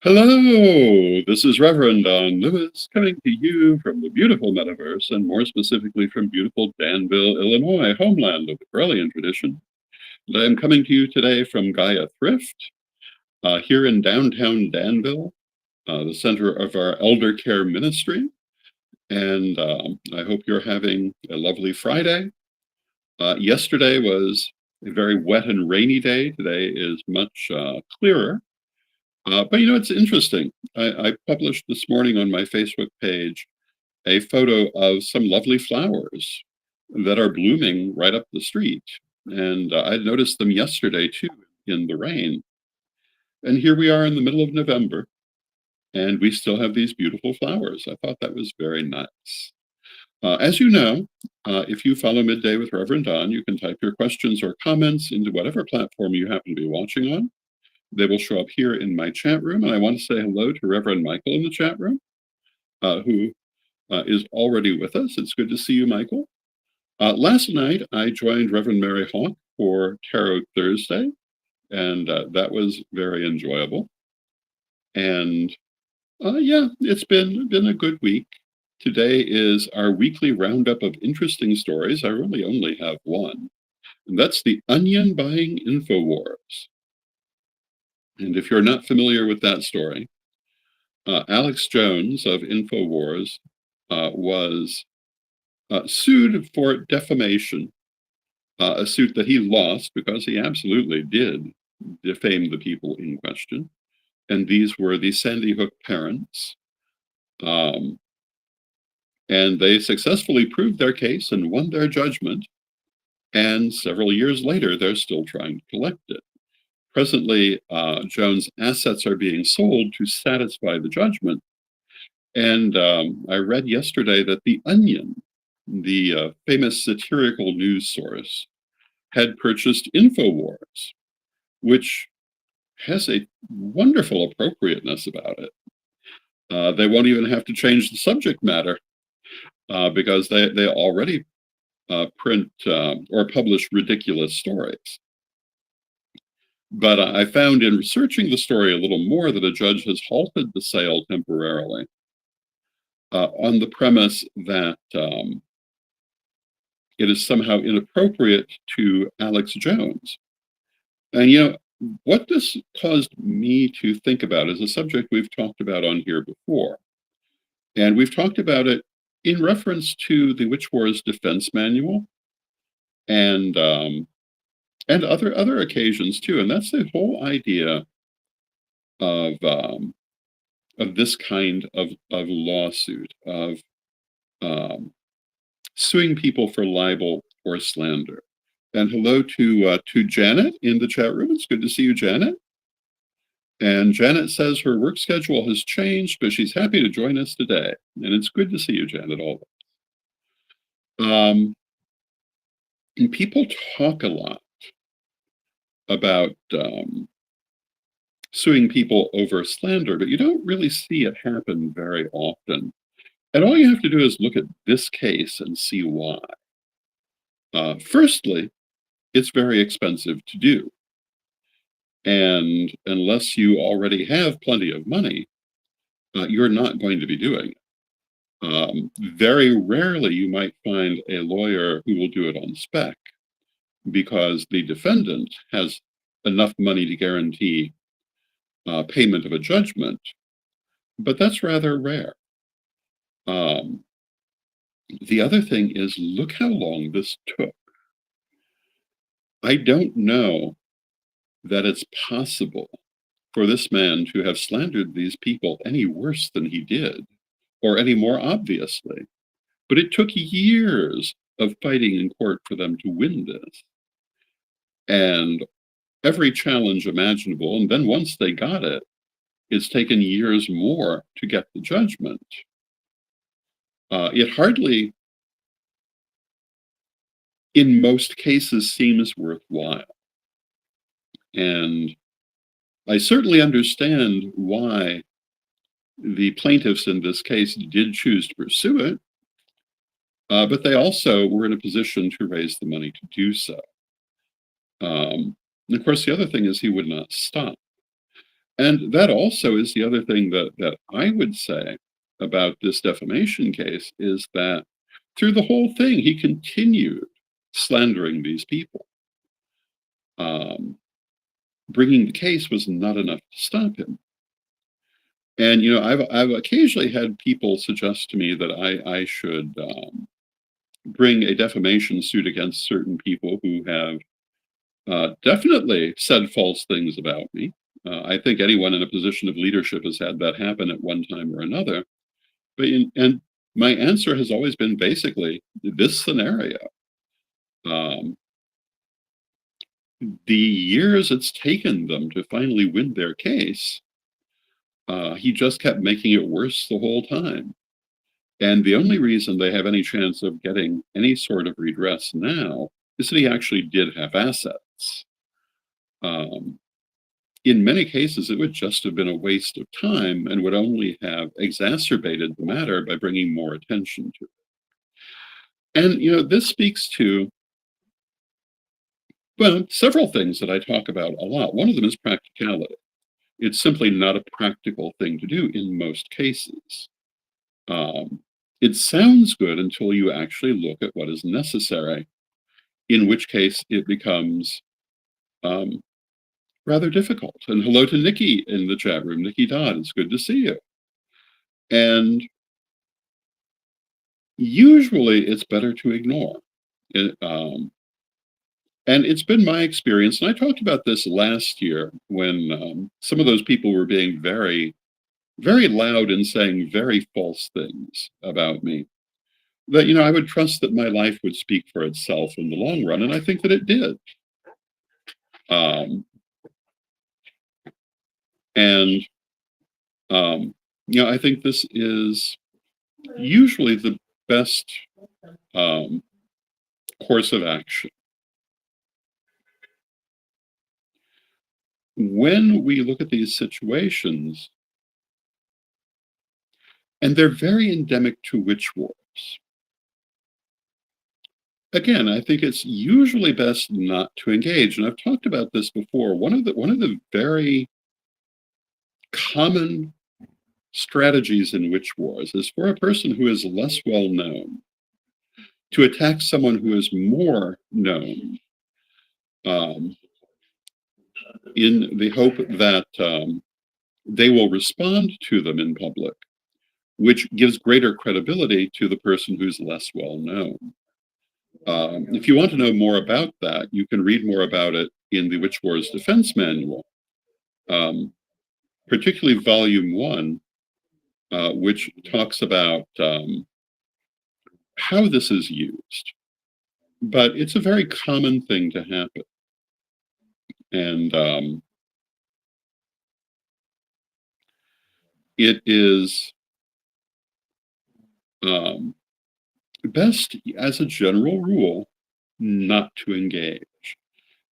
Hello, this is Reverend Don Lewis coming to you from the beautiful metaverse and more specifically from beautiful Danville, Illinois, homeland of the Correllian tradition. And I am coming to you today from Gaia Thrift here in downtown Danville, the center of our elder care ministry. And I hope you're having a lovely Friday. Yesterday was a very wet and rainy day. Today is much clearer. But it's interesting. I published this morning on my Facebook page a photo of some lovely flowers that are blooming right up the street. And I noticed them yesterday too in the rain. And here we are in the middle of November, and we still have these beautiful flowers. I thought that was very nice. As you know, if you follow Midday with Reverend Don, you can type your questions or comments into whatever platform you happen to be watching on. They will show up here in my chat room. And I want to say hello to Reverend Michael in the chat room, who is already with us. It's good to see you, Michael. Last night, I joined Reverend Mary Hawk for Tarot Thursday, and that was very enjoyable. And yeah, it's been a good week. Today is our weekly roundup of interesting stories. I really only have one, and that's the onion buying info wars. And if you're not familiar with that story, Alex Jones of InfoWars was sued for defamation, a suit that he lost because he absolutely did defame the people in question. And these were the Sandy Hook parents. And they successfully proved their case and won their judgment. And several years later, they're still trying to collect it. Presently, Jones' assets are being sold to satisfy the judgment. And I read yesterday that The Onion, the famous satirical news source, had purchased InfoWars, which has a wonderful appropriateness about it. They won't even have to change the subject matter because they already print or publish ridiculous stories. But I found in researching the story a little more that a judge has halted the sale temporarily on the premise that it is somehow inappropriate to Alex Jones. And what this caused me to think about is a subject we've talked about on here before. And we've talked about it in reference to the Witch Wars Defense Manual and other occasions too. And that's the whole idea of this kind of lawsuit, of suing people for libel or slander. And hello to Janet in the chat room. It's good to see you, Janet. And Janet says her work schedule has changed, but she's happy to join us today. And it's good to see you, Janet, always. And people talk a lot about suing people over slander, but you don't really see it happen very often. And all you have to do is look at this case and see why. Firstly, it's very expensive to do. And unless you already have plenty of money, you're not going to be doing it. Very rarely you might find a lawyer who will do it on spec because the defendant has enough money to guarantee payment of a judgment, but that's rather rare. The other thing is, look how long this took. I don't know that it's possible for this man to have slandered these people any worse than he did, or any more obviously. But it took years of fighting in court for them to win this. And every challenge imaginable, and then once they got it, it's taken years more to get the judgment. It hardly, in most cases, seems worthwhile. And I certainly understand why the plaintiffs in this case did choose to pursue it, but they also were in a position to raise the money to do so. And of course, the other thing is he would not stop. And that also is the other thing that I would say about this defamation case is that through the whole thing, he continued slandering these people. Um, Bringing the case was not enough to stop him. And I've occasionally had people suggest to me that I should bring a defamation suit against certain people who have definitely said false things about me. I think anyone in a position of leadership has had that happen at one time or another. And my answer has always been basically this scenario. Um, the years it's taken them to finally win their case, he just kept making it worse the whole time. And the only reason they have any chance of getting any sort of redress now is that he actually did have assets. Um, in many cases, it would just have been a waste of time and would only have exacerbated the matter by bringing more attention to it. And, this speaks to, well, several things that I talk about a lot. One of them is practicality. It's simply not a practical thing to do in most cases. Um, it sounds good until you actually look at what is necessary, in which case it becomes um, rather difficult. And hello to Nikki in the chat room. Nikki Dodd, it's good to see you. And usually it's better to ignore it. And it's been my experience, and I talked about this last year when some of those people were being very, very loud and saying very false things about me. That, I would trust that my life would speak for itself in the long run, and I think that it did. Um, and, I think this is usually the best um, course of action. When we look at these situations, and they're very endemic to witch wars. Again, I think it's usually best not to engage, and I've talked about this before. One of the very common strategies in witch wars is for a person who is less well known to attack someone who is more known, um, in the hope that they will respond to them in public, which gives greater credibility to the person who's less well known. If you want to know more about that, you can read more about it in the Witch Wars Defense Manual, um, particularly Volume 1, which talks about how this is used. But it's a very common thing to happen. And it is best, as a general rule, not to engage.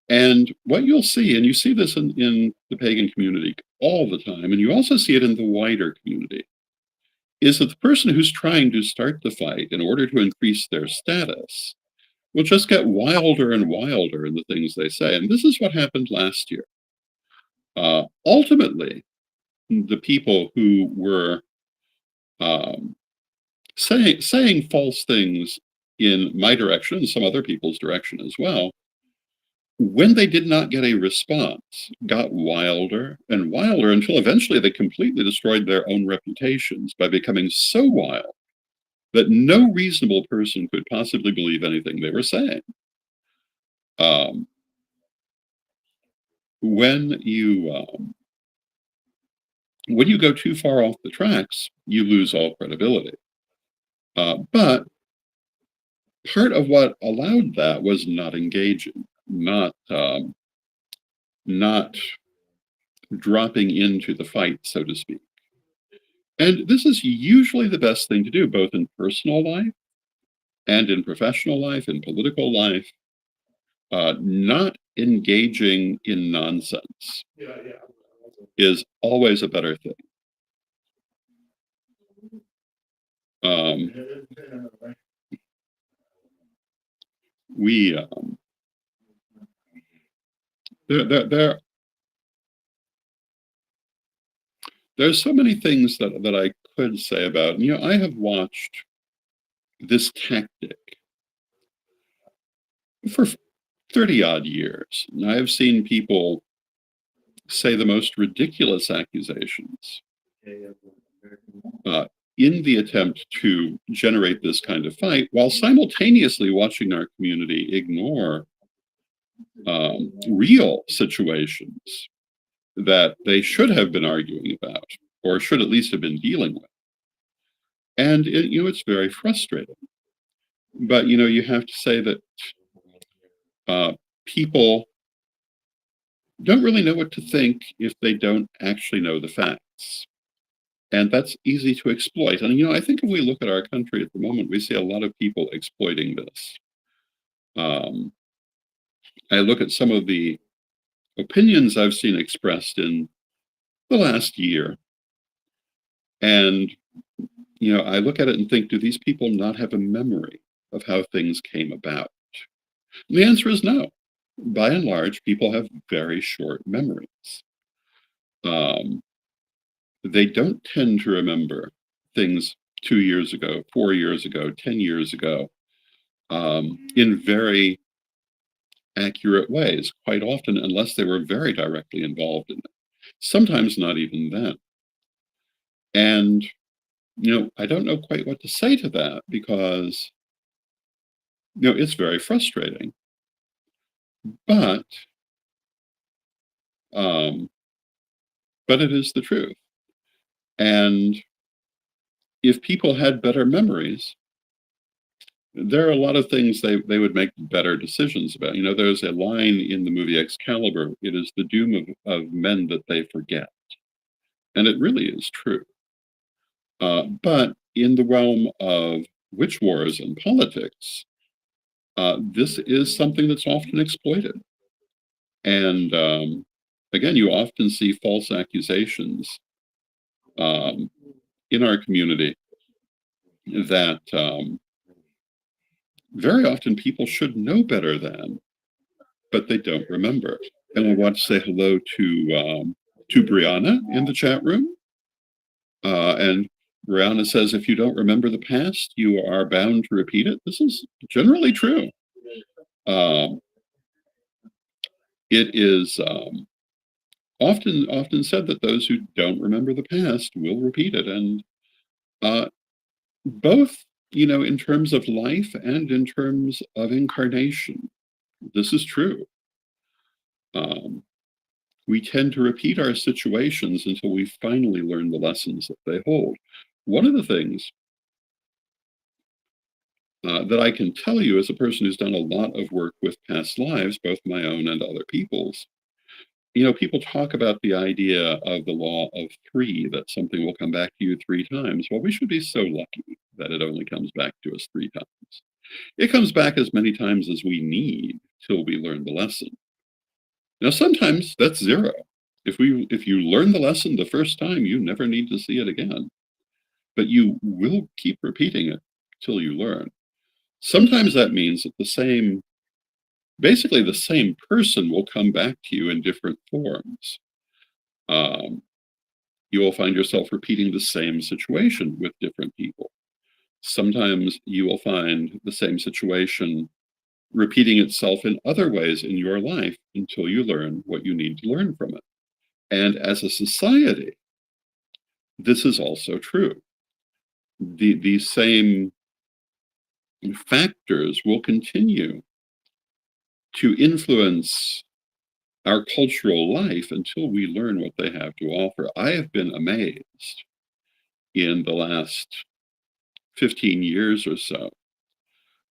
And what you'll see, and you see this in the pagan community all the time, and you also see it in the wider community, is that the person who's trying to start the fight in order to increase their status will just get wilder and wilder in the things they say. And this is what happened last year. Ultimately, the people who were um, saying false things in my direction and some other people's direction as well, when they did not get a response, got wilder and wilder until eventually they completely destroyed their own reputations by becoming so wild that no reasonable person could possibly believe anything they were saying. Um, when you go too far off the tracks, you lose all credibility. But part of what allowed that was not engaging, not dropping into the fight, so to speak. And this is usually the best thing to do, both in personal life and in professional life, in political life. Not engaging in nonsense is always a better thing. Um, we there there's so many things that I could say about, and, I have watched this tactic for 30 odd years. And I have seen people say the most ridiculous accusations uh, in the attempt to generate this kind of fight, while simultaneously watching our community ignore real situations that they should have been arguing about, or should at least have been dealing with. And it's very frustrating. But you have to say that people don't really know what to think if they don't actually know the facts. And that's easy to exploit. And I think if we look at our country at the moment, we see a lot of people exploiting this. Um, I look at some of the opinions I've seen expressed in the last year, and I look at it and think, do these people not have a memory of how things came about? And the answer is no. By and large, people have very short memories. Um, they don't tend to remember things 2 years ago, 4 years ago, 10 years ago, in very accurate ways, quite often, unless they were very directly involved in it. Sometimes not even then. And, I don't know quite what to say to that, because, it's very frustrating. But, um, but it is the truth. And if people had better memories, there are a lot of things they would make better decisions about. There's a line in the movie Excalibur: it is the doom of men that they forget. And it really is true. But in the realm of witch wars and politics, this is something that's often exploited. And again, you often see false accusations um, in our community that very often people should know better than, but they don't remember. And I want to say hello to Brianna in the chat room. And Brianna says, if you don't remember the past, you are bound to repeat it. This is generally true. Um, it is often said that those who don't remember the past will repeat it. And both, in terms of life and in terms of incarnation, this is true. Um, we tend to repeat our situations until we finally learn the lessons that they hold. One of the things that I can tell you, as a person who's done a lot of work with past lives, both my own and other people's, people talk about the idea of the law of three, that something will come back to you 3 times. Well, we should be so lucky that it only comes back to us 3 times. It comes back as many times as we need till we learn the lesson. Now, sometimes that's 0. If you learn the lesson the first time, you never need to see it again. But you will keep repeating it till you learn. Sometimes that means that basically the same person will come back to you in different forms. You will find yourself repeating the same situation with different people. Sometimes you will find the same situation repeating itself in other ways in your life until you learn what you need to learn from it. And as a society, this is also true. These same factors will continue to influence our cultural life until we learn what they have to offer. I have been amazed in the last 15 years or so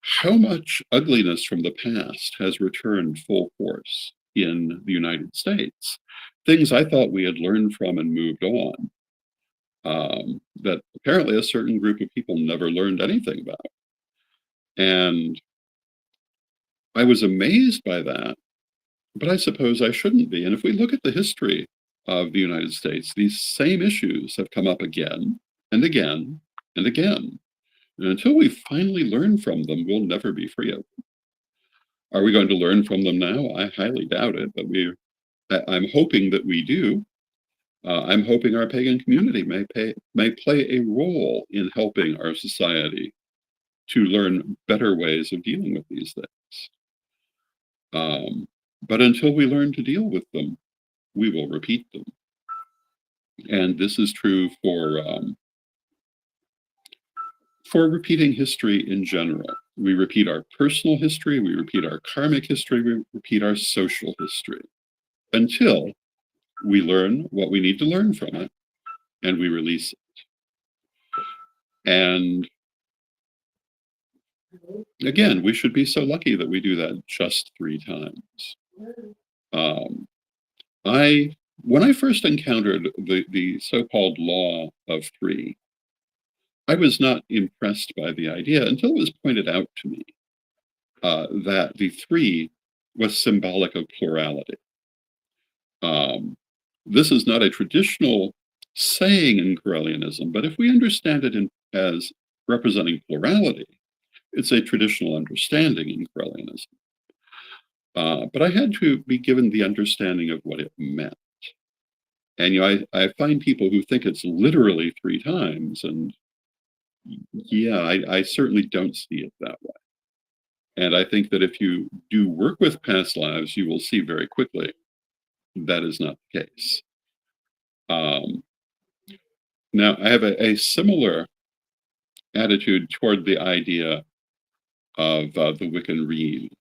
how much ugliness from the past has returned full force in the United States. Things I thought we had learned from and moved on, that apparently a certain group of people never learned anything about. And I was amazed by that, but I suppose I shouldn't be. And if we look at the history of the United States, these same issues have come up again and again and again. And until we finally learn from them, we'll never be free of them. Are we going to learn from them now? I highly doubt it, but I'm hoping that we do. I'm hoping our pagan community may play a role in helping our society to learn better ways of dealing with these things. Um, but until we learn to deal with them, we will repeat them. And this is true for repeating history in general. We repeat our personal history, we repeat our karmic history, we repeat our social history until we learn what we need to learn from it and we release it. And again, we should be so lucky that we do that just 3 times. Um, when I first encountered the so-called law of 3, I was not impressed by the idea until it was pointed out to me that the 3 was symbolic of plurality. This is not a traditional saying in Correllianism, but if we understand it as representing plurality, it's a traditional understanding in Correllianism. But I had to be given the understanding of what it meant. And I find people who think it's literally 3 times, and yeah, I certainly don't see it that way. And I think that if you do work with past lives, you will see very quickly that is not the case. Um, Now, I have a similar attitude toward the idea of the Wiccan Rede,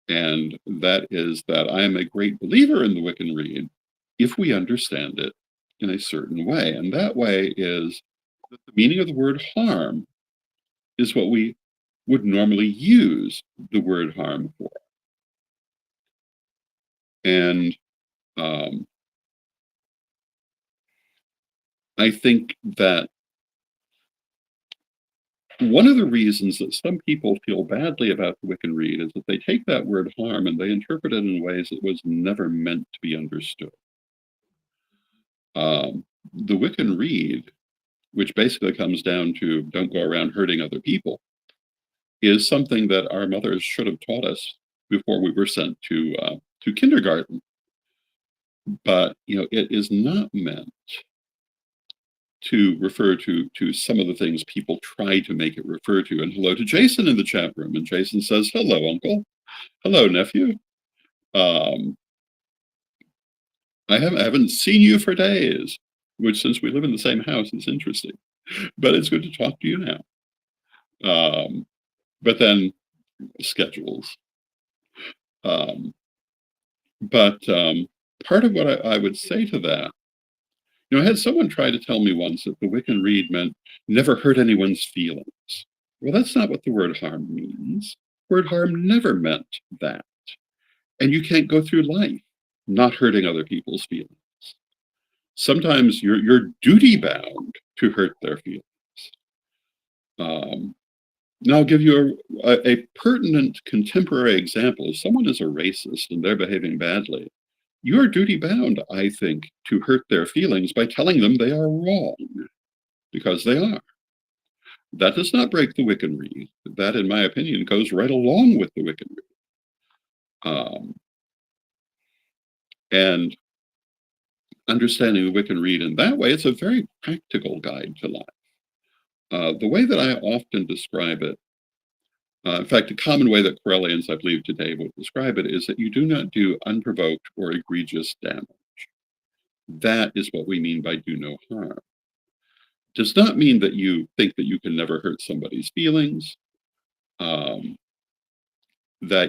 and that is that I am a great believer in the Wiccan Rede if we understand it in a certain way. And that way is that the meaning of the word harm is what we would normally use the word harm for. And um, I think that one of the reasons that some people feel badly about the Wiccan Rede is that they take that word harm and they interpret it in ways that was never meant to be understood. The Wiccan Rede, which basically comes down to don't go around hurting other people, is something that our mothers should have taught us before we were sent to kindergarten. But it is not meant to refer to some of the things people try to make it refer to. And hello to Jason in the chat room. And Jason says, hello, uncle. Hello, nephew. Um, I haven't seen you for days, which since we live in the same house is interesting. But it's good to talk to you now. But then schedules. But part of what I would say to that, I had someone try to tell me once that the Wiccan Rede meant never hurt anyone's feelings. Well, that's not what the word harm means. Word harm never meant that. And you can't go through life not hurting other people's feelings. Sometimes you're duty bound to hurt their feelings. Now I'll give you a pertinent contemporary example. If someone is a racist and they're behaving badly, you're duty bound, I think, to hurt their feelings by telling them they are wrong, because they are. That does not break the Wiccan Rede. That, in my opinion, goes right along with the Wiccan Rede. And understanding the Wiccan Rede in that way, it's a very practical guide to life. The way that I often describe it, in fact, a common way that Correllians, I believe, today would describe it is that you do not do unprovoked or egregious damage. That is what we mean by do no harm. Does not mean that you think that you can never hurt somebody's feelings. That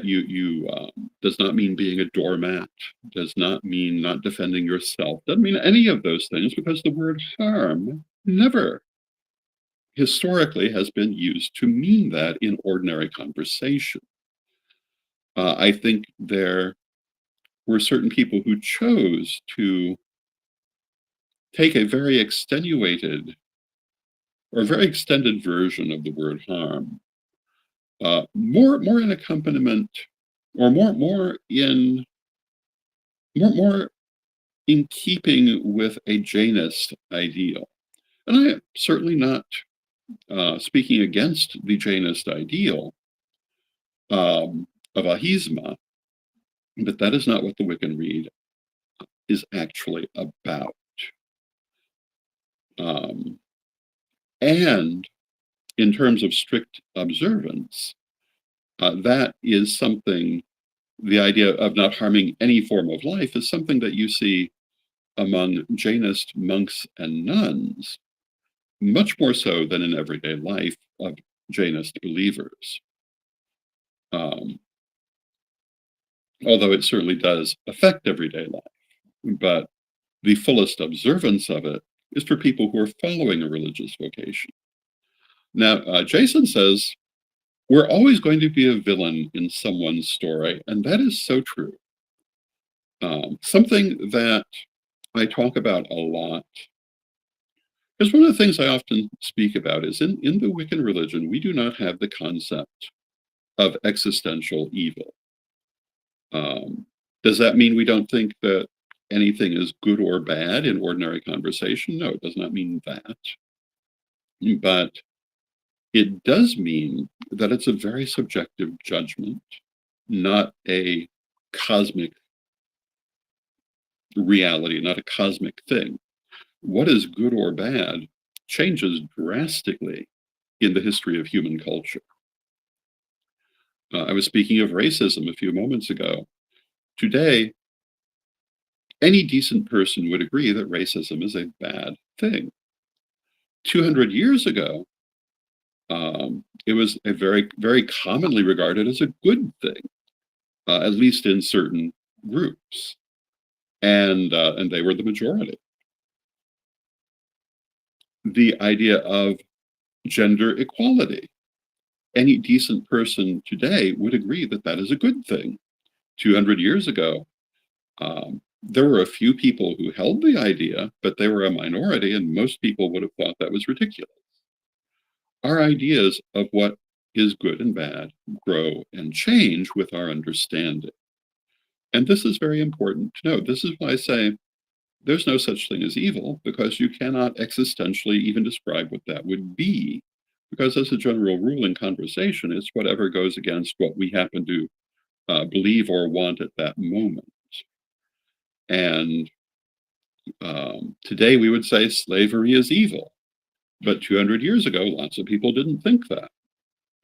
you does not mean being a doormat. Does not mean not defending yourself. Doesn't mean any of those things, because the word harm never historically has been used to mean that in ordinary conversation. I think there were certain people who chose to take a very extenuated or very extended version of the word harm, more in accompaniment, or more in keeping with a Jainist ideal. And I am certainly not speaking against the Jainist ideal of ahisma, but that is not what the Wiccan Rede is actually about. Um, and in terms of strict observance, that is something, the idea of not harming any form of life is something that you see among Jainist monks and nuns, much more so than in everyday life of Jainist believers. Um, Although it certainly does affect everyday life, but the fullest observance of it is for people who are following a religious vocation. Now, Jason says, we're always going to be a villain in someone's story, and that is so true. Something that I talk about a lot, because one of the things I often speak about is in the Wiccan religion, we do not have the concept of existential evil. Does that mean we don't think that anything is good or bad in ordinary conversation? No, it does not mean that. But it does mean that it's a very subjective judgment, not a cosmic reality, not a cosmic thing. What is good or bad changes drastically in the history of human culture. I was speaking of racism a few moments ago. Today, any decent person would agree that racism is a bad thing. 200 years ago, it was a very, very commonly regarded as a good thing, at least in certain groups, and they were the majority. The idea of gender equality. Any decent person today would agree that that is a good thing. 200 years ago, there were a few people who held the idea, but they were a minority, and most people would have thought that was ridiculous. Our ideas of what is good and bad grow and change with our understanding. And this is very important to note. This is why I say there's no such thing as evil, because you cannot existentially even describe what that would be. Because as a general rule in conversation, it's whatever goes against what we happen to believe or want at that moment. And today we would say slavery is evil. But 200 years ago, lots of people didn't think that.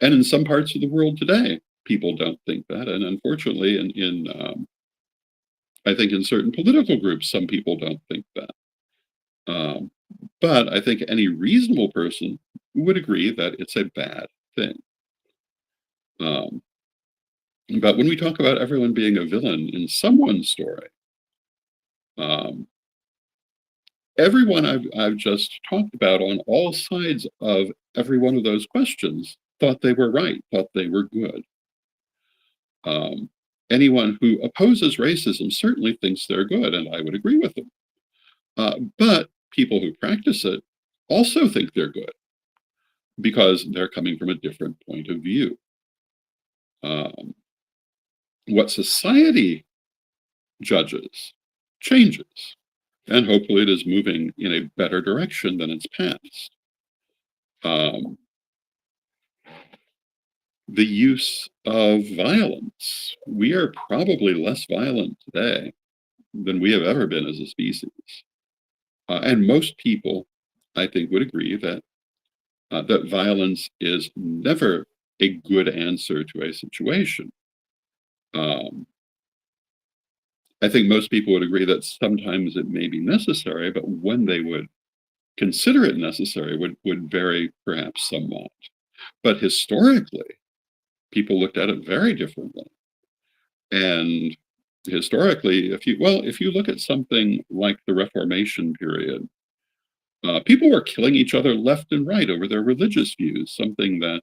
And in some parts of the world today, people don't think that. And unfortunately, I think in certain political groups, some people don't think that. Um, but I think any reasonable person would agree that it's a bad thing. Um, but when we talk about everyone being a villain in someone's story, um, everyone I've just talked about on all sides of every one of those questions thought they were right, thought they were good. Um, Anyone who opposes racism certainly thinks they're good, and I would agree with them. But people who practice it also think they're good because they're coming from a different point of view. Um, what society judges changes, and hopefully it is moving in a better direction than its past. Um, the use of violence. We are probably less violent today than we have ever been as a species. And most people, I think, would agree that that violence is never a good answer to a situation. Um, I think most people would agree that sometimes it may be necessary, but when they would consider it necessary would vary perhaps somewhat. But historically, people looked at it very differently. And historically, if you look at something like the Reformation period, people were killing each other left and right over their religious views, something that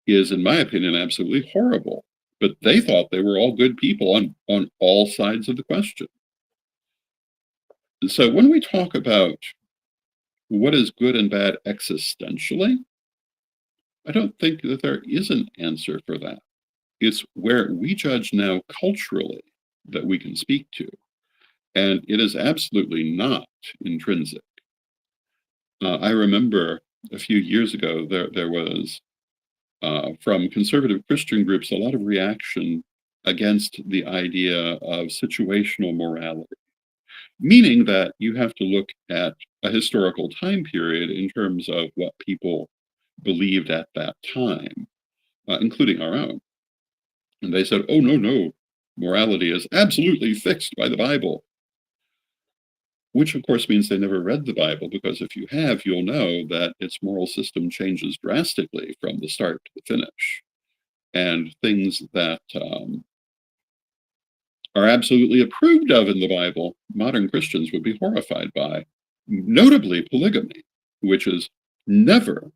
is, in my opinion, absolutely horrible. But they thought they were all good people on all sides of the question. So when we talk about what is good and bad existentially, I don't think that there is an answer for that. It's where we judge now culturally that we can speak to. And it is absolutely not intrinsic. I remember a few years ago, there was from conservative Christian groups a lot of reaction against the idea of situational morality, meaning that you have to look at a historical time period in terms of what people believed at that time, including our own. And they said, oh, no, no, morality is absolutely fixed by the Bible, which of course means they never read the Bible, because if you have, you'll know that its moral system changes drastically from the start to the finish. And things that are absolutely approved of in the Bible, modern Christians would be horrified by, notably polygamy, which is never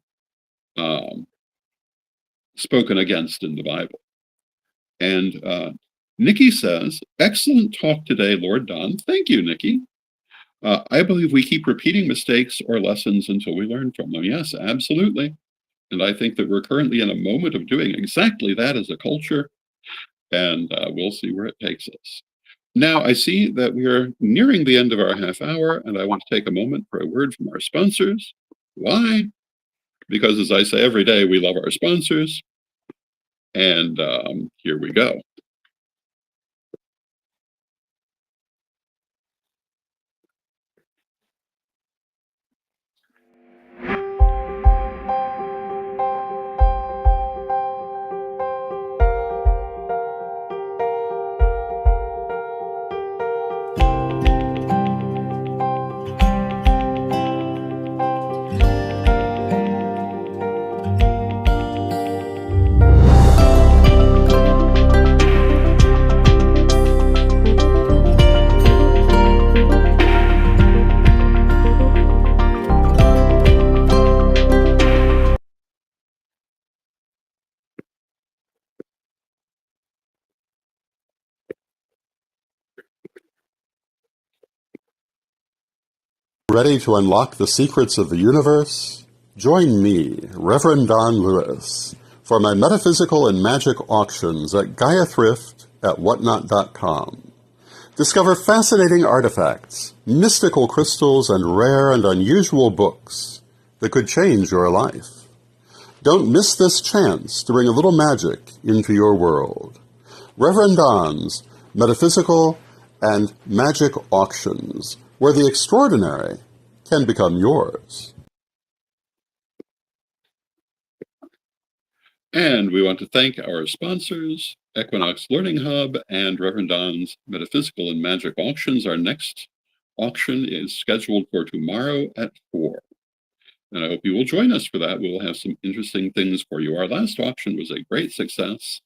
spoken against in the Bible. And Nikki says, excellent talk today, Lord Don. Thank you, Nikki. I believe we keep repeating mistakes or lessons until we learn from them. Yes, absolutely. And I think that we're currently in a moment of doing exactly that as a culture, and we'll see where it takes us. Now, I see that we are nearing the end of our half hour, and I want to take a moment for a word from our sponsors. Why? Because, as I say every day, we love our sponsors. And here we go. Ready to unlock the secrets of the universe? Join me, Rev Don Lewis, for my metaphysical and magic auctions at Gaia Thrift at whatnot.com. Discover fascinating artifacts, mystical crystals, and rare and unusual books that could change your life. Don't miss this chance to bring a little magic into your world. Rev Don's Metaphysical and Magic Auctions, where the extraordinary can become yours. And we want to thank our sponsors, Equinox Learning Hub and Rev Don's Metaphysical and Magic Auctions. Our next auction is scheduled for tomorrow at 4. And I hope you will join us for that. We will have some interesting things for you. Our last auction was a great success.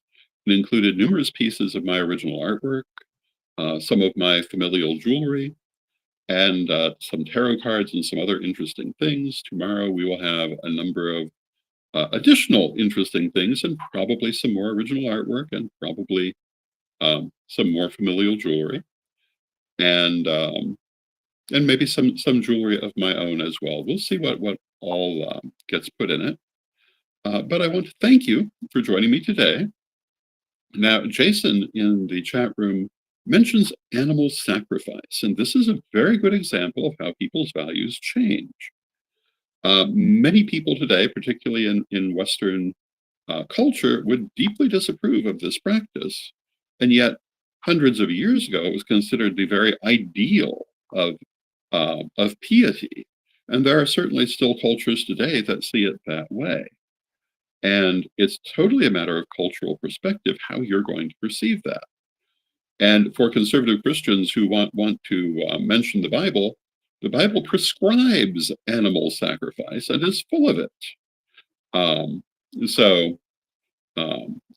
It included numerous pieces of my original artwork, some of my familial jewelry, and some tarot cards and some other interesting things. Tomorrow we will have a number of additional interesting things, and probably some more original artwork, and probably some more familial jewelry, and maybe some jewelry of my own as well. We'll see what all gets put in it. But I want to thank you for joining me today. Now, Jason in the chat room mentions animal sacrifice, and this is a very good example of how people's values change. Many people today, particularly in Western culture, would deeply disapprove of this practice, and yet hundreds of years ago it was considered the very ideal of piety. And there are certainly still cultures today that see it that way. And it's totally a matter of cultural perspective how you're going to perceive that. And for conservative Christians who want to mention the Bible prescribes animal sacrifice and is full of it. So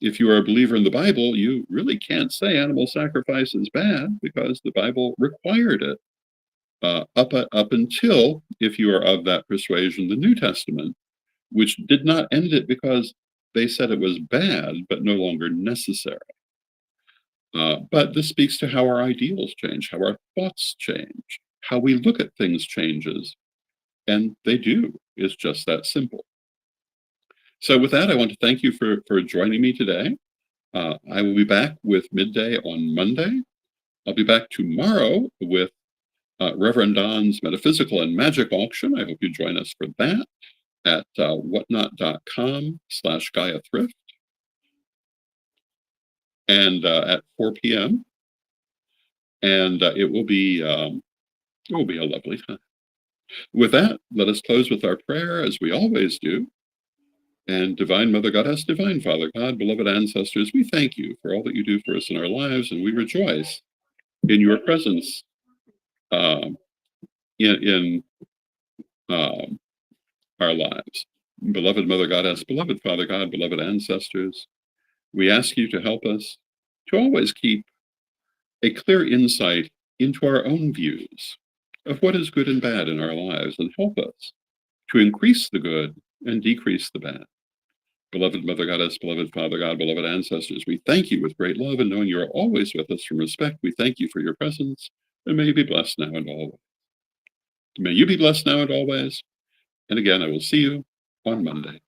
if you are a believer in the Bible, you really can't say animal sacrifice is bad, because the Bible required it up until, if you are of that persuasion, the New Testament, which did not end it because they said it was bad, but no longer necessary. But this speaks to how our ideals change, how our thoughts change, how we look at things changes, and they do. It's just that simple. So with that, I want to thank you for joining me today. I will be back with Midday on Monday. I'll be back tomorrow with Rev Don's Metaphysical and Magic Auction. I hope you join us for that at whatnot.com/Gaia Thrift. and at 4 p.m. And it will be a lovely time. With that, let us close with our prayer as we always do. And Divine Mother Goddess, Divine Father God, beloved ancestors, we thank you for all that you do for us in our lives, and we rejoice in your presence in our lives. Beloved Mother Goddess, beloved Father God, beloved ancestors, we ask you to help us to always keep a clear insight into our own views of what is good and bad in our lives, and help us to increase the good and decrease the bad. Beloved Mother Goddess, beloved Father God, beloved ancestors, we thank you with great love, and knowing you are always with us from respect, we thank you for your presence, and may you be blessed now and always. May you be blessed now and always. And again, I will see you on Monday.